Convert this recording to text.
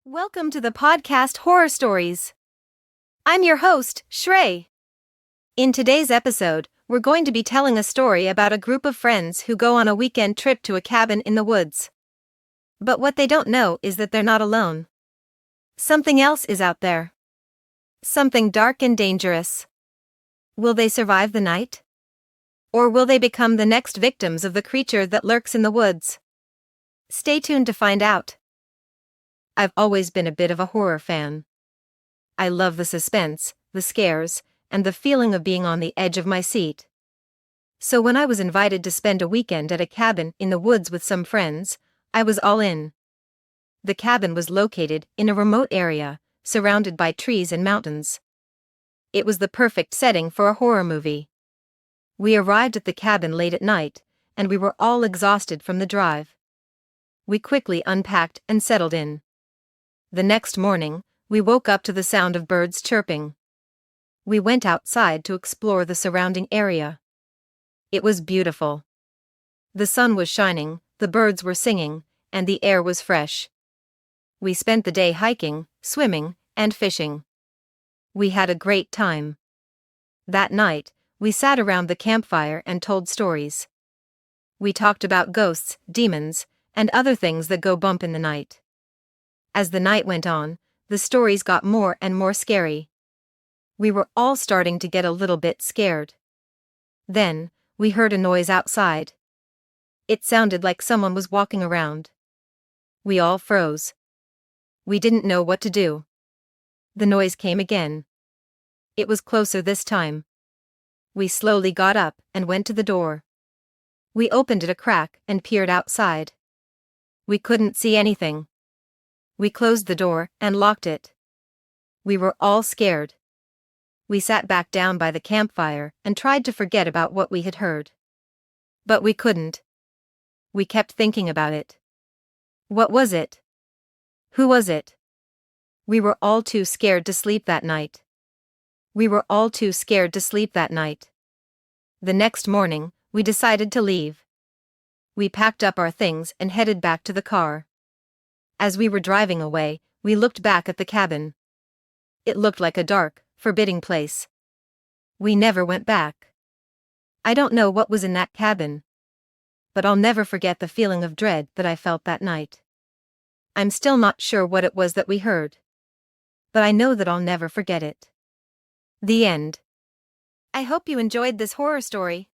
Welcome to the podcast Horror Stories. I'm your host, Shrey. In today's episode, we're going to be telling a story about a group of friends who go on a weekend trip to a cabin in the woods. But what they don't know is that they're not alone. Something else is out there. Something dark and dangerous. Will they survive the night? Or will they become the next victims of the creature that lurks in the woods? Stay tuned to find out. I've always been a bit of a horror fan. I love the suspense, the scares, and the feeling of being on the edge of my seat. So when I was invited to spend a weekend at a cabin in the woods with some friends, I was all in. The cabin was located in a remote area, surrounded by trees and mountains. It was the perfect setting for a horror movie. We arrived at the cabin late at night, and we were all exhausted from the drive. We quickly unpacked and settled in. The next morning, we woke up to the sound of birds chirping. We went outside to explore the surrounding area. It was beautiful. The sun was shining, the birds were singing, and the air was fresh. We spent the day hiking, swimming, and fishing. We had a great time. That night, we sat around the campfire and told stories. We talked about ghosts, demons, and other things that go bump in the night. As the night went on, the stories got more and more scary. We were all starting to get a little bit scared. Then, we heard a noise outside. It sounded like someone was walking around. We all froze. We didn't know what to do. The noise came again. It was closer this time. We slowly got up and went to the door. We opened it a crack and peered outside. We couldn't see anything. We closed the door and locked it. We were all scared. We sat back down by the campfire and tried to forget about what we had heard. But we couldn't. We kept thinking about it. What was it? Who was it? We were all too scared to sleep that night. The next morning, we decided to leave. We packed up our things and headed back to the car. As we were driving away, we looked back at the cabin. It looked like a dark, forbidding place. We never went back. I don't know what was in that cabin. But I'll never forget the feeling of dread that I felt that night. I'm still not sure what it was that we heard. But I know that I'll never forget it. The end. I hope you enjoyed this horror story.